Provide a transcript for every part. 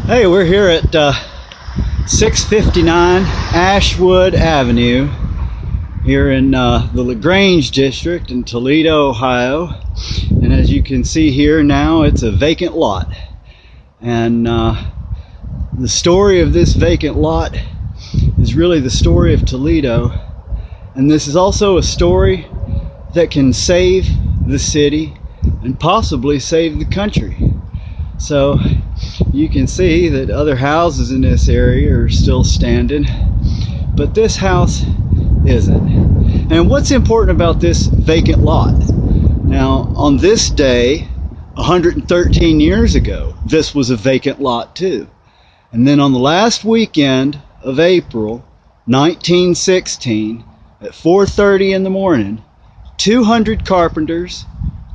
Hey, we're here at 659 Ashwood Avenue here in the LaGrange district in Toledo, Ohio. And as you can see here now, it's a vacant lot. And the story of this vacant lot is really the story of Toledo. And this is also a story that can save the city and possibly save the country. So you can see that other houses in this area are still standing, but this house isn't. And what's important about this vacant lot? Now, on this day, 113 years ago, this was a vacant lot too. And then on the last weekend of April 1916, at 4:30 in the morning, 200 carpenters,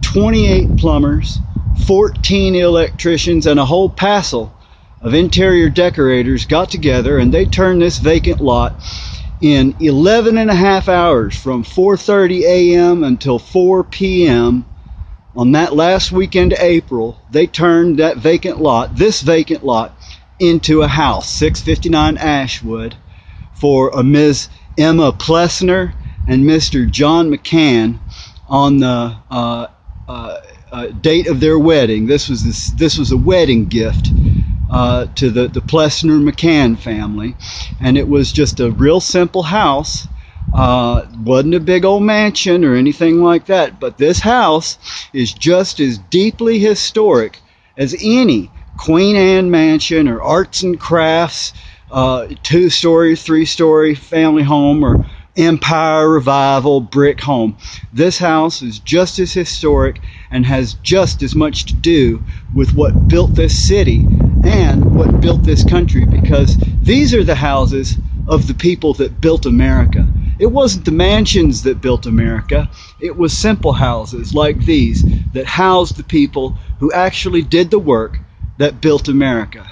28 plumbers, 14 electricians, and a whole passel of interior decorators got together, and they turned this vacant lot in 11 and a half hours, from 4:30 a.m. until 4 p.m. on that last weekend of April. They turned that vacant lot, this vacant lot, into a house, 659 Ashwood, for a Ms. Emma Plessner and Mr. John McCann on the date of their wedding. This was a wedding gift to the Plessner McCann family, and it was just a real simple house. Wasn't a big old mansion or anything like that, but this house is just as deeply historic as any Queen Anne mansion or arts and crafts 2-story, 3-story family home or Empire Revival brick home. This house is just as historic and has just as much to do with what built this city and what built this country, because these are the houses of the people that built America. It wasn't the mansions that built America. It was simple houses like these that housed the people who actually did the work that built America.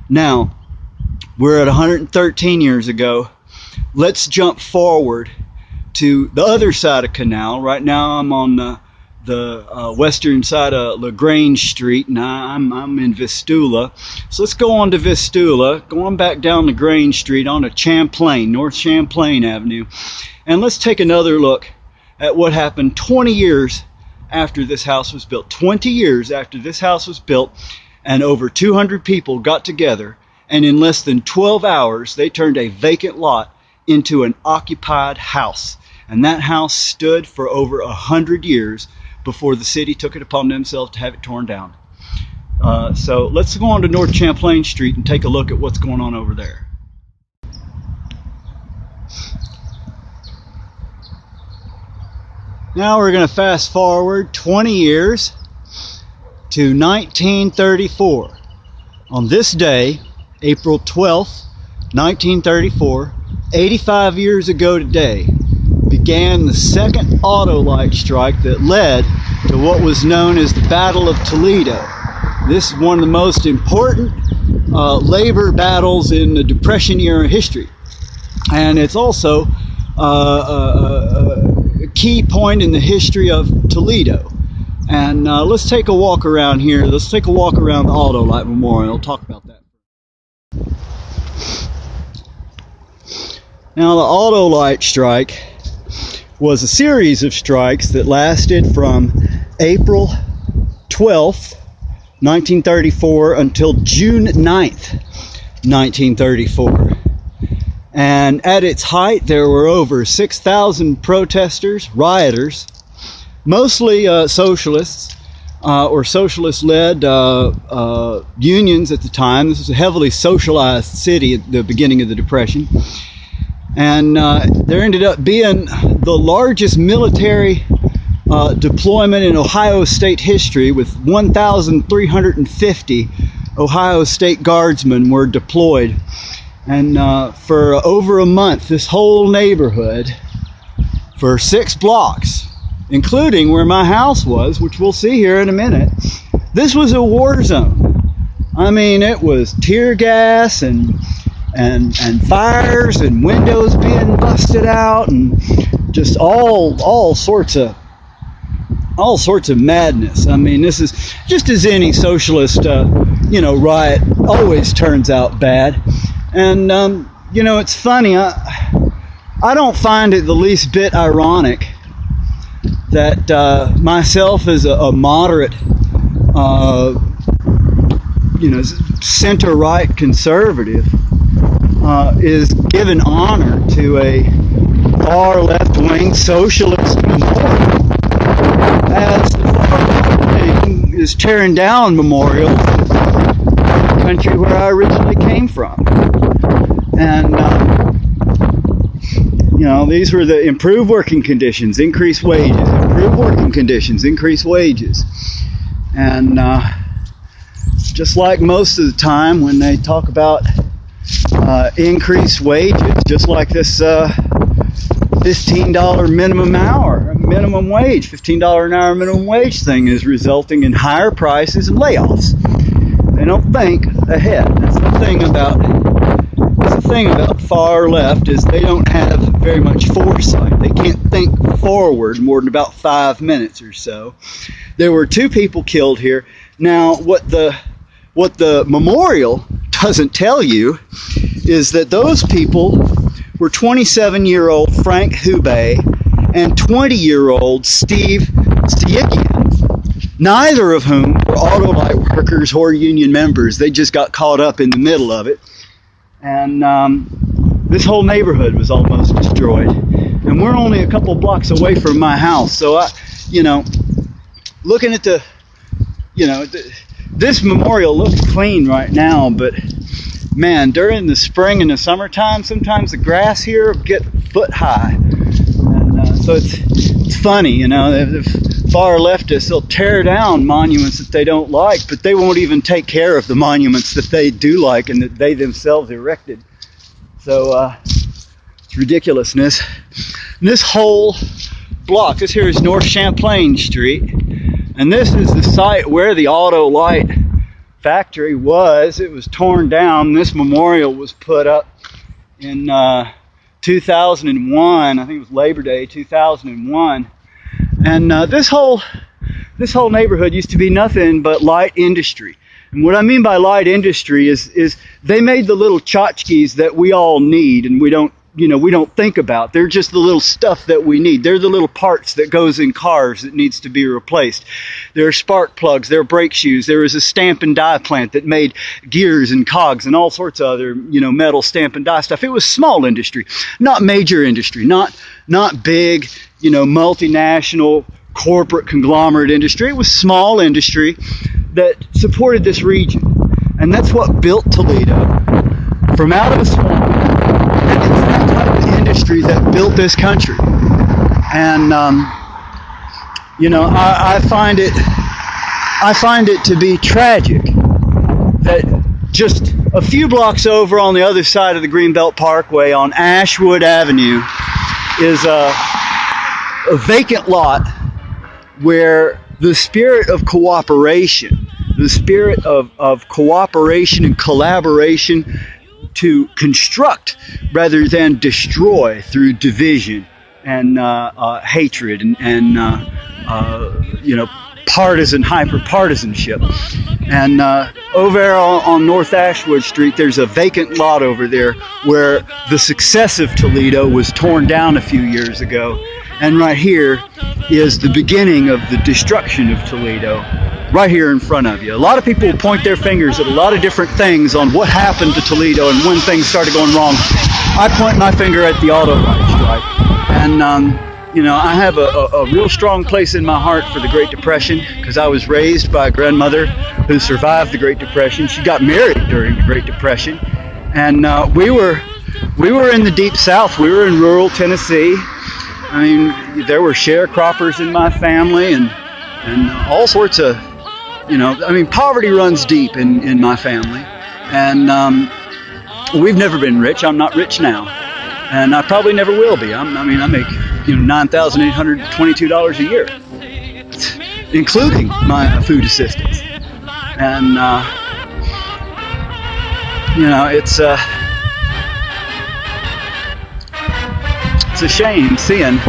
Now, we're at 113 years ago. Let's jump forward to the other side of Canal. Right now I'm on the western side of LaGrange Street, and I'm in Vistula. So let's go on to Vistula, going back down LaGrange Street onto Champlain, North Champlain Avenue. And let's take another look at what happened 20 years after this house was built. 20 years after this house was built, and over 200 people got together, and in less than 12 hours they turned a vacant lot into an occupied house. And that house stood for over 100 years before the city took it upon themselves to have it torn down. So let's go on to North Champlain Street and take a look at what's going on over there. Now we're going to fast forward 20 years to 1934. On this day, April 12th, 1934, 85 years ago today, began the second Autolite strike that led to what was known as the Battle of Toledo. This is one of the most important labor battles in the Depression era history, and it's also a key point in the history of Toledo. And let's take a walk around here. Let's take a walk around the Autolite Memorial. I'll talk about that. Now, the Autolite strike was a series of strikes that lasted from April 12th, 1934 until June 9th, 1934. And at its height, there were over 6,000 protesters, rioters, mostly socialists or socialist-led unions at the time. This was a heavily socialized city at the beginning of the Depression. And there ended up being the largest military deployment in Ohio State history, with 1,350 Ohio State Guardsmen were deployed. And for over a month, this whole neighborhood, for 6 blocks, including where my house was, which we'll see here in a minute, this was a war zone. I mean, it was tear gas and fires and windows being busted out, and just all sorts of madness. I mean, this is just as any socialist riot always turns out bad. And it's funny. I don't find it the least bit ironic that myself as a moderate, center-right conservative is given honor to a far left-wing socialist memorial, as the far left wing is tearing down memorials in the country where I originally came from. And these were the improved working conditions, increased wages, improved working conditions, increased wages. And just like most of the time when they talk about increased wages, just like this $15 minimum wage, $15 an hour minimum wage thing is resulting in higher prices and layoffs. They don't think ahead. That's the thing about far left, is they don't have very much foresight. They can't think forward more than about 5 minutes or so. There were 2 people killed here. Now, what the memorial doesn't tell you is that those people were 27-year-old Frank Hubei and 20-year-old Steve Styikian, neither of whom were auto light workers or union members. They just got caught up in the middle of it. And this whole neighborhood was almost destroyed. And we're only a couple blocks away from my house. So, looking at this memorial looks clean right now, but man, during the spring and the summertime, sometimes the grass here will get foot high. And so it's funny, the far leftists, they'll tear down monuments that they don't like, but they won't even take care of the monuments that they do like and that they themselves erected. So it's ridiculousness. And this whole block, this here is North Champlain Street, and this is the site where the Auto Light factory was. It was torn down. This memorial was put up in 2001. I think it was Labor Day 2001. And this whole neighborhood used to be nothing but light industry. And what I mean by light industry is they made the little tchotchkes that we all need, and we don't think about. They're just the little stuff that we need. They're the little parts that goes in cars that needs to be replaced. There are spark plugs, there are brake shoes. There was a stamp and die plant that made gears and cogs and all sorts of other, metal stamp and die stuff. It was small industry, not major industry, not big, multinational corporate conglomerate industry. It was small industry that supported this region. And that's what built Toledo from out of a swamp. And it's that type of industry that built this country. And I find it to be tragic that just a few blocks over on the other side of the Greenbelt Parkway on Ashwood Avenue is a vacant lot where the spirit of cooperation, and collaboration to construct rather than destroy through division and hatred and hyper-partisanship. And over there on North Ashwood Street, there's a vacant lot over there where the successive Toledo was torn down a few years ago. And right here is the beginning of the destruction of Toledo, right here in front of you. A lot of people will point their fingers at a lot of different things on what happened to Toledo and when things started going wrong. I point my finger at the auto light strike. And, I have a real strong place in my heart for the Great Depression, because I was raised by a grandmother who survived the Great Depression. She got married during the Great Depression. And we were in the Deep South. We were in rural Tennessee. I mean, there were sharecroppers in my family and all sorts of, poverty runs deep in my family. And we've never been rich. I'm not rich now. And I probably never will be. I make $9,822 a year, including my food assistance. And, it's a shame seeing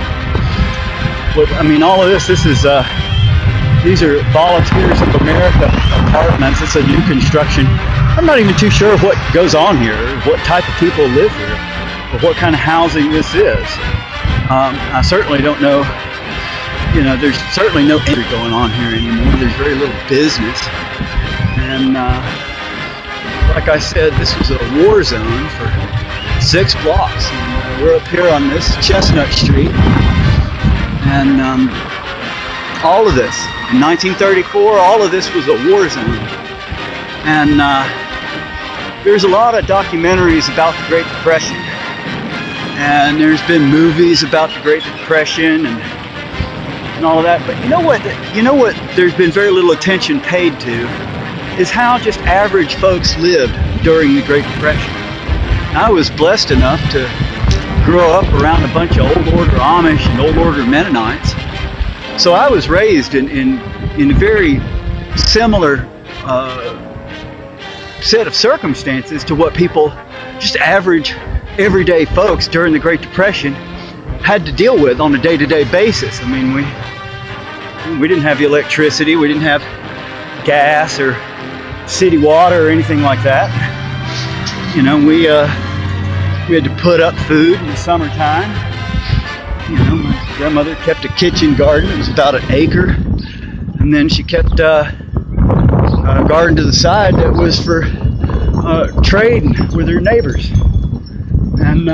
all of this. This is These are Volunteers of America apartments. It's a new construction. I'm not even too sure what goes on here, what type of people live here, or what kind of housing this is. I certainly don't know. You know, there's certainly no entry going on here anymore. There's very little business. And like I said, this was a war zone for 6 blocks. And, we're up here on this Chestnut Street. And all of this, in 1934, all of this was a war zone. And there's a lot of documentaries about the Great Depression. And there's been movies about the Great Depression and all of that. But you know what there's been very little attention paid to is how just average folks lived during the Great Depression. I was blessed enough to grow up around a bunch of Old Order Amish and Old Order Mennonites. So I was raised in a very similar set of circumstances to what people, just average, everyday folks during the Great Depression had to deal with on a day-to-day basis. I mean, we didn't have electricity, we didn't have gas or city water or anything like that. You know, we had to put up food in the summertime. You know, my grandmother kept a kitchen garden. It was about an acre, and then she kept a garden to the side that was for trading with her neighbors. And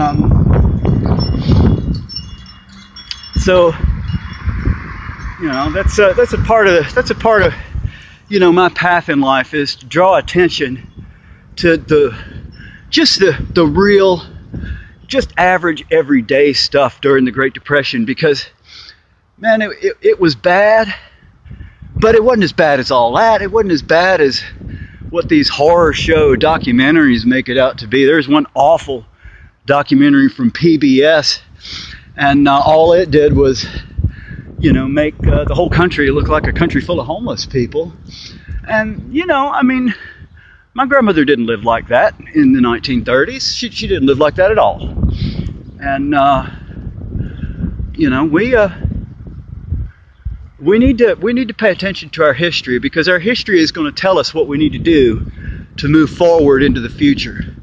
so, you know, that's a part of you know, my path in life, is to draw attention to the real, just average everyday stuff during the Great Depression, because man, it was bad, but it wasn't as bad as all that. It wasn't as bad as what these horror show documentaries make it out to be. There's one awful documentary from PBS, and all it did was, you know, make the whole country look like a country full of homeless people. And, you know, I mean, my grandmother didn't live like that in the 1930s. She didn't live like that at all. And, you know, we need to pay attention to our history, because our history is going to tell us what we need to do to move forward into the future.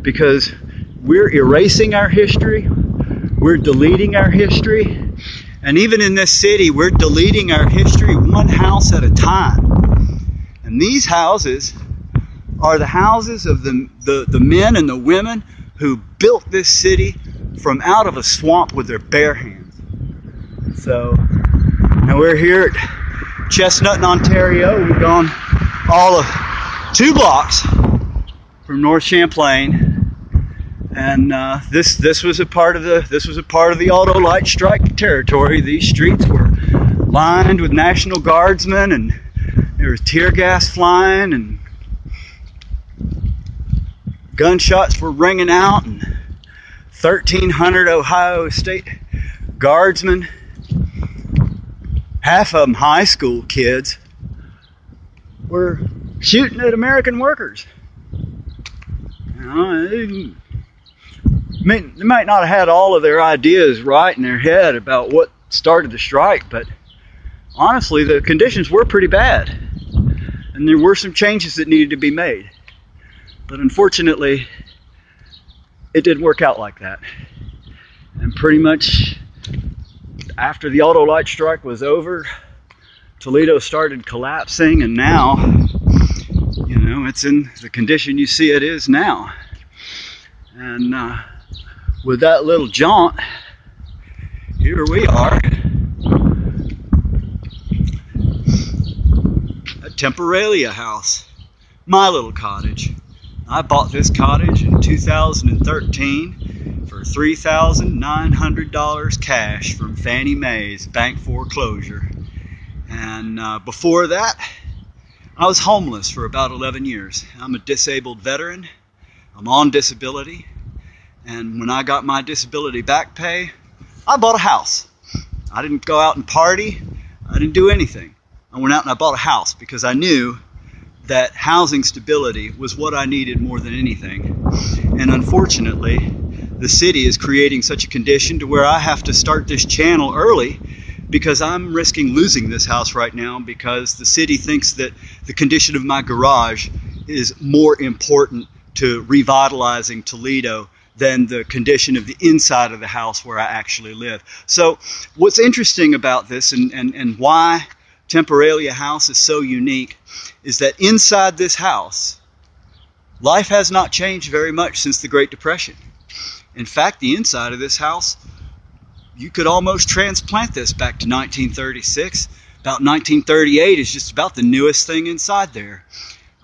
Because we're erasing our history, we're deleting our history, and even in this city, we're deleting our history one house at a time. And these houses are the houses of the men and the women who built this city from out of a swamp with their bare hands. So now we're here at Chestnut in Ontario. We've gone all of 2 blocks from North Champlain, and this was a part of the auto light strike territory. These streets were lined with National Guardsmen, and there was tear gas flying, and gunshots were ringing out, and 1,300 Ohio State Guardsmen, half of them high school kids, were shooting at American workers. You know, they might not have had all of their ideas right in their head about what started the strike, but honestly, the conditions were pretty bad, and there were some changes that needed to be made. But unfortunately, it didn't work out like that. And pretty much after the auto light strike was over, Toledo started collapsing, and now, you know, it's in the condition you see it is now. And with that little jaunt, here we are at Temporalia House, my little cottage. I bought this cottage in 2013 for $3,900 cash from Fannie Mae's bank foreclosure. And before that, I was homeless for about 11 years. I'm a disabled veteran. I'm on disability. And when I got my disability back pay, I bought a house. I didn't go out and party. I didn't do anything. I went out and I bought a house because I knew that housing stability was what I needed more than anything. And unfortunately, the city is creating such a condition to where I have to start this channel early because I'm risking losing this house right now because the city thinks that the condition of my garage is more important to revitalizing Toledo than the condition of the inside of the house where I actually live. So what's interesting about this and why Temporalia House is so unique is that inside this house, life has not changed very much since the Great Depression. In fact, the inside of this house, you could almost transplant this back to 1936. About 1938 is just about the newest thing inside there.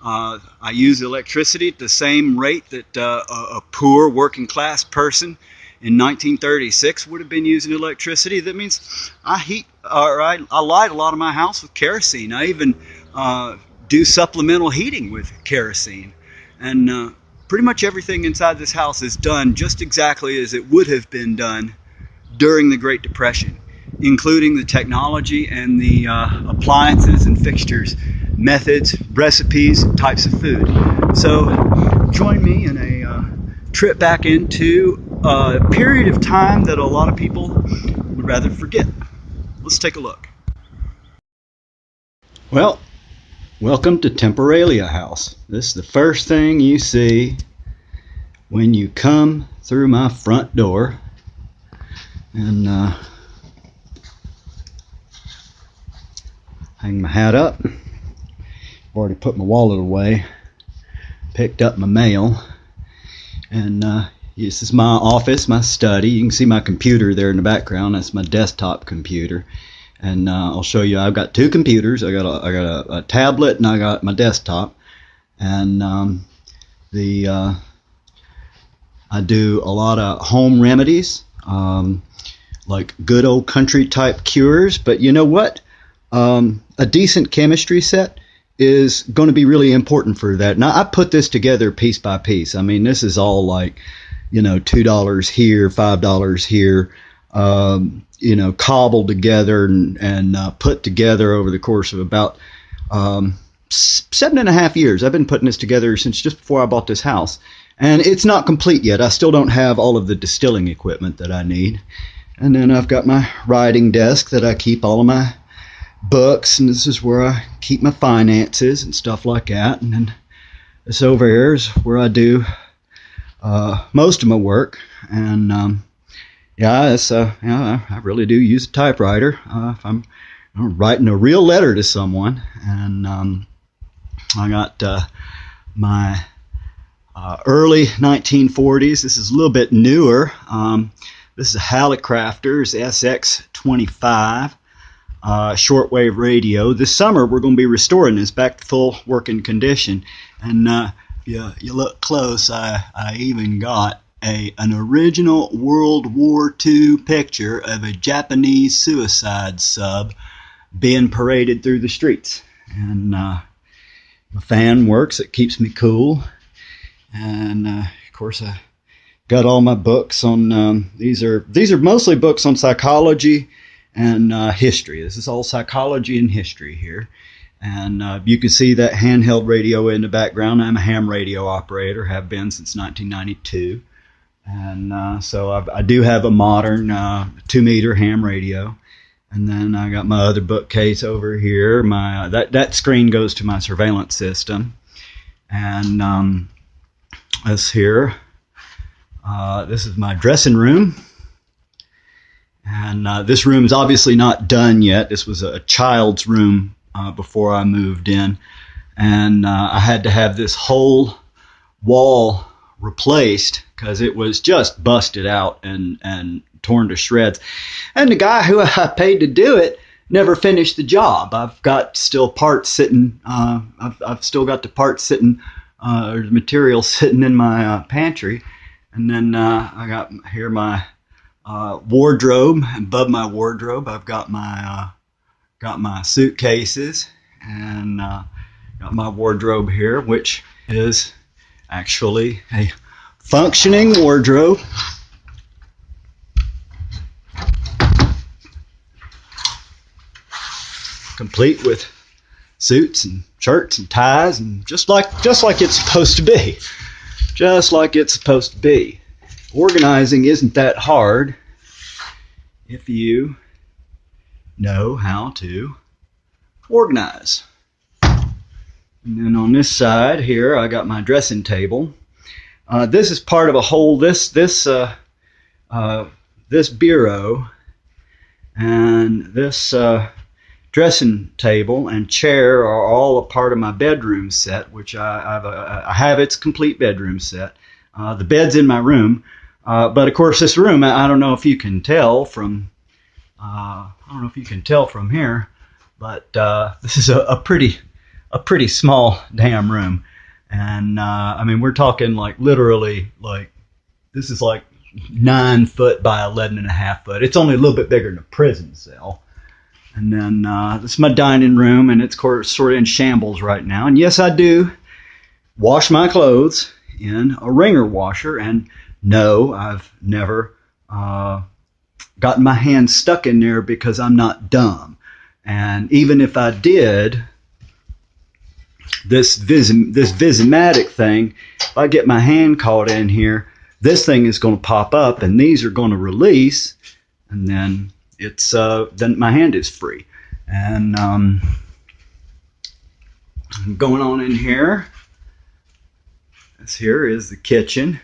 I use electricity at the same rate that a poor working class person in 1936 would have been using electricity. That means I light a lot of my house with kerosene. I even do supplemental heating with kerosene. And pretty much everything inside this house is done just exactly as it would have been done during the Great Depression, including the technology and the appliances and fixtures, methods, recipes, types of food. So join me in a trip back into a period of time that a lot of people would rather forget. Let's take a look. Well, welcome to Temporalia House. This is the first thing you see when you come through my front door. And hang my hat up. Already put my wallet away. Picked up my mail. And this is my office, my study. You can see my computer there in the background. That's my desktop computer. And I'll show you. I've got two computers. I got a tablet and I got my desktop. And I do a lot of home remedies. Like good old country type cures, but you know what? A decent chemistry set is going to be really important for that. Now, I put this together piece by piece. I mean, this is all like, $2 here, $5 here, cobbled together and put together over the course of about 7.5 years. I've been putting this together since just before I bought this house. And it's not complete yet. I still don't have all of the distilling equipment that I need. And then I've got my writing desk that I keep all of my books, and this is where I keep my finances and stuff like that. And then this over here is where I do most of my work. And I really do use a typewriter if I'm writing a real letter to someone. And I got my early 1940s. This is a little bit newer. This is a Hallicrafters SX25 shortwave radio. This summer we're going to be restoring this back to full working condition. And you look close, I even got an original World War II picture of a Japanese suicide sub being paraded through the streets. And my fan works. It keeps me cool. And of course I got all my books on these are mostly books on psychology and history. This is all psychology and history here. And you can see that handheld radio in the background. I'm a ham radio operator, have been since 1992. And so I do have a modern 2-meter ham radio. And then I got my other bookcase over here. My that screen goes to my surveillance system. And this here, this is my dressing room. And this room is obviously not done yet. This was a child's room before I moved in. And I had to have this whole wall replaced because it was just busted out and torn to shreds. And the guy who I paid to do it never finished the job. I've got still parts sitting. I've still got the parts sitting, or the material sitting in my pantry. And then I got here my wardrobe. Above my wardrobe, I've got my suitcases, and got my wardrobe here, which is actually a functioning wardrobe. Complete with suits and shirts and ties, and just like it's supposed to be. Just like it's supposed to be. Organizing isn't that hard if you know how to organize. And then on this side here, I got my dressing table. This is part of a whole, this bureau and this dressing table and chair are all a part of my bedroom set, which I have its complete bedroom set. The bed's in my room, but of course this room, I don't know if you can tell from here, but this is a pretty small damn room. And I mean, we're talking like literally, like this is like 9 foot by 11.5 foot. It's only a little bit bigger than a prison cell. And then this is my dining room, and it's sort of in shambles right now. And yes, I do wash my clothes in a wringer washer. And no, I've never gotten my hands stuck in there because I'm not dumb. And even if I did, this Visimatic thing, if I get my hand caught in here, this thing is going to pop up, and these are going to release, and then then my hand is free. And going on in here, this here is the kitchen,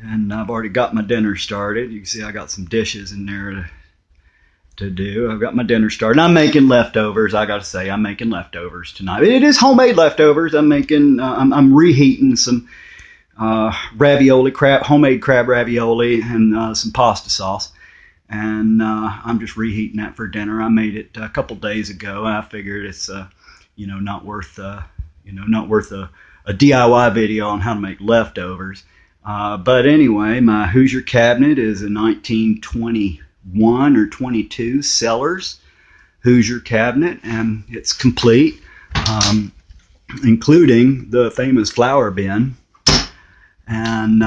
and I've already got my dinner started. You can see I got some dishes in there to do. I've got my dinner started. I'm making leftovers. I got to say, I'm making leftovers tonight. It is homemade leftovers. I'm making. I'm reheating some ravioli, homemade crab ravioli, and some pasta sauce. And I'm just reheating that for dinner. I made it a couple days ago. I figured it's not worth a DIY video on how to make leftovers. But anyway, my Hoosier cabinet is a 1921 or 22 Sellers Hoosier cabinet, and it's complete, including the famous flour bin. And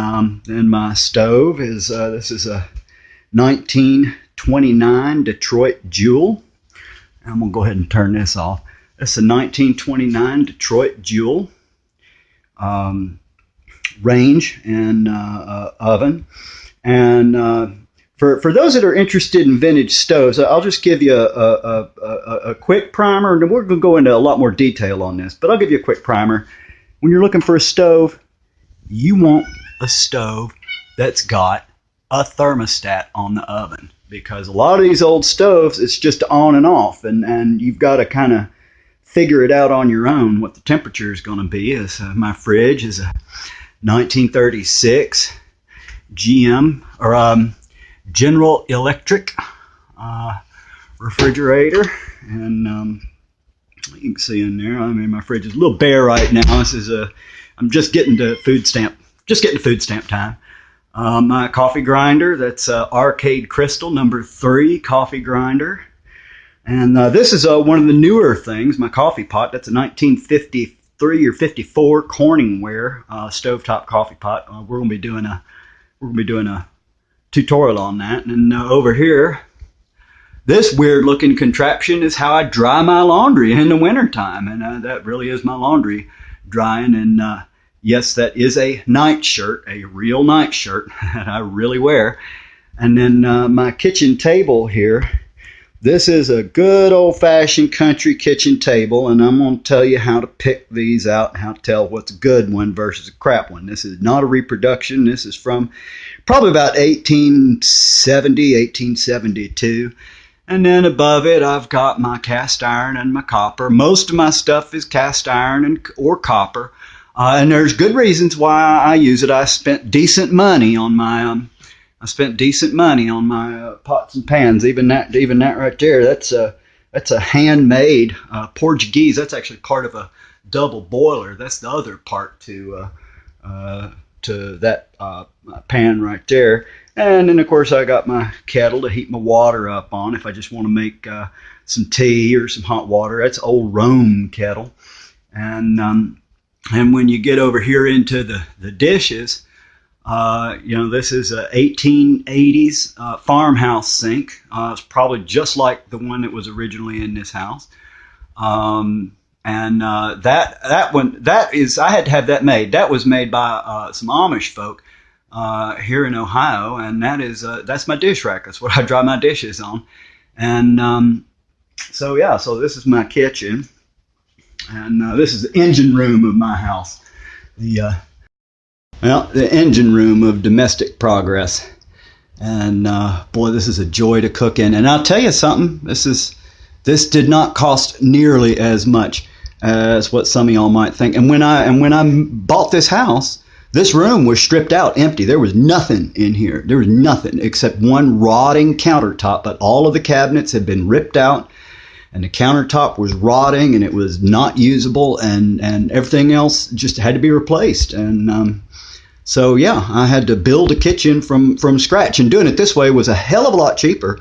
then my stove is this is a 1929 Detroit Jewel. I'm gonna go ahead and turn this off. It's a 1929 Detroit Jewel range and oven. And for those that are interested in vintage stoves, I'll just give you a quick primer, and we're going to go into a lot more detail on this, but I'll give you a quick primer. When you're looking for a stove, you want a stove that's got a thermostat on the oven, because a lot of these old stoves, it's just on and off, and you've got to kind of figure it out on your own what the temperature is going to be. My fridge is a 1936 GM or General Electric refrigerator, and you can see in there, I mean, my fridge is a little bare right now. I'm just getting to food stamp time. My coffee grinder, that's Arcade Crystal number 3 coffee grinder. And this is one of the newer things, my coffee pot. That's a 1953 or 54 Corningware stovetop coffee pot. We're going to be doing a tutorial on that. And over here, this weird looking contraption is how I dry my laundry in the wintertime. And that really is my laundry drying. And yes, that is a nightshirt, a real nightshirt that I really wear. And then my kitchen table here, this is a good old-fashioned country kitchen table, and I'm going to tell you how to pick these out, how to tell what's a good one versus a crap one. This is not a reproduction. This is from probably about 1870, 1872. And then above it, I've got my cast iron and my copper. Most of my stuff is cast iron or copper. And there's good reasons why I use it. I spent decent money on my pots and pans. Even that right there, that's a handmade Portuguese. That's actually part of a double boiler. That's the other part to that pan right there. And then of course I got my kettle to heat my water up on if I just want to make some tea or some hot water. That's old Rome kettle. And when you get over here into the dishes, this is a 1880s farmhouse sink. It's probably just like the one that was originally in this house. And that one, I had to have that made. That was made by some Amish folk here in Ohio, and that's my dish rack. That's what I dry my dishes on. And so yeah, so this is my kitchen, and this is the engine room of my house. The engine room of domestic progress. And boy, this is a joy to cook in. And I'll tell you something, this did not cost nearly as much as what some of y'all might think. And when I bought this house, this room was stripped out, empty. There was nothing in here. There was nothing except one rotting countertop, but all of the cabinets had been ripped out, and the countertop was rotting, and it was not usable, and everything else just had to be replaced. And so yeah, I had to build a kitchen from scratch, and doing it this way was a hell of a lot cheaper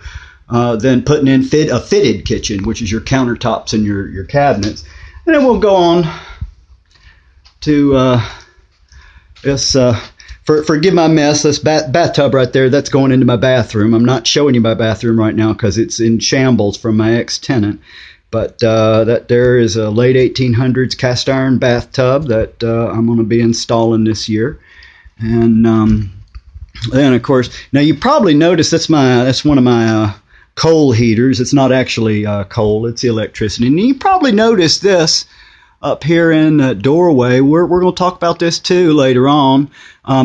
than putting in a fitted kitchen, which is your countertops and your cabinets. And then we'll go on to this. Forgive my mess. This bathtub right there, that's going into my bathroom. I'm not showing you my bathroom right now because it's in shambles from my ex-tenant. But that there is a late 1800s cast iron bathtub that I'm going to be installing this year. And then, of course, now you probably noticed that's one of my coal heaters. It's not actually coal, it's electricity. And you probably noticed this up here in the doorway. We're going to talk about this too later on.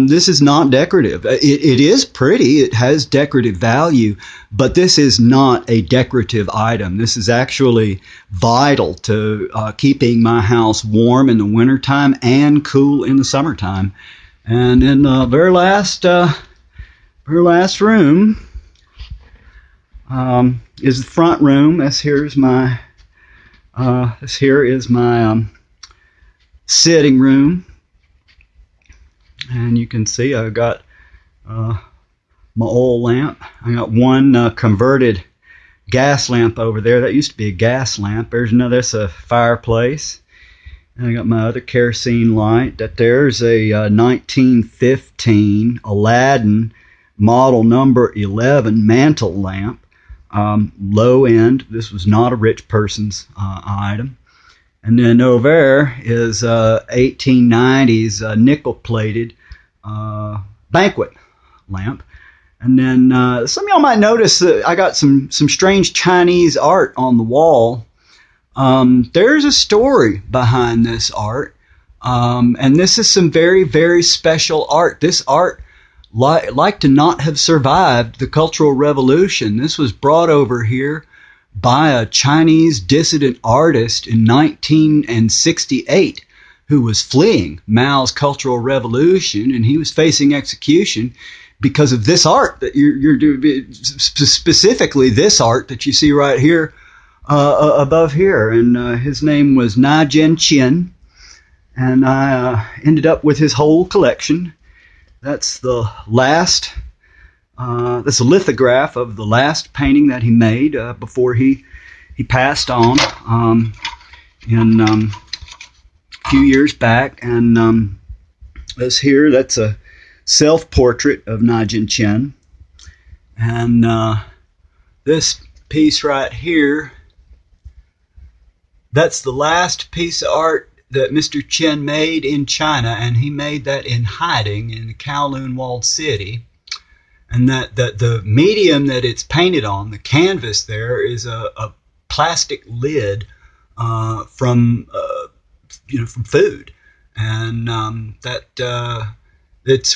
This is not decorative. It is pretty. It has decorative value, but this is not a decorative item. This is actually vital to keeping my house warm in the wintertime and cool in the summertime. And in the very last room is the front room. This here is my sitting room, and you can see I got my oil lamp. I got one converted gas lamp over there. That used to be a gas lamp. There's another. That's a fireplace. And I got my other kerosene light. That there's a 1915 Aladdin model number 11 mantle lamp, low end. This was not a rich person's item. And then over there is 1890s nickel plated banquet lamp. And then some of y'all might notice that I got some strange Chinese art on the wall. There's a story behind this art, and this is some very, very special art. This art like to not have survived the Cultural Revolution. This was brought over here by a Chinese dissident artist in 1968 who was fleeing Mao's Cultural Revolution, and he was facing execution because of this art that you're doing, specifically this art that you see right here. Above here, and his name was Nai-Jen Chin, and I ended up with his whole collection. That's the last. That's a lithograph of the last painting that he made before he passed on in a few years back. And this here, that's a self-portrait of Nai-Jen Chin, and this piece right here. That's the last piece of art that Mr. Chen made in China, and he made that in hiding in the Kowloon walled city. And that the medium that it's painted on, the canvas there, is a plastic lid from food, and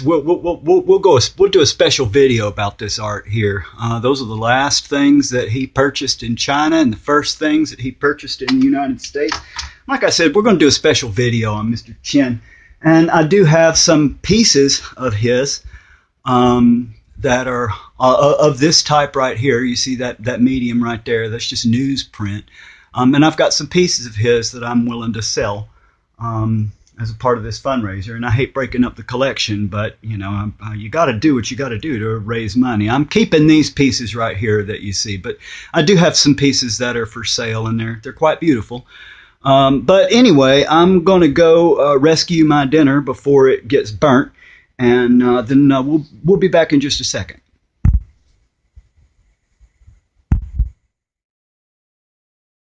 we'll do a special video about this art here. Those are the last things that he purchased in China and the first things that he purchased in the United States. Like I said, we're going to do a special video on Mr. Chen, and I do have some pieces of his that are of this type right here. You see that medium right there? That's just newsprint, and I've got some pieces of his that I'm willing to sell as a part of this fundraiser. And I hate breaking up the collection, but you got to do what you got to do to raise money. I'm keeping these pieces right here that you see, but I do have some pieces that are for sale, and they're quite beautiful. But anyway, I'm going to go rescue my dinner before it gets burnt, and then we'll be back in just a second.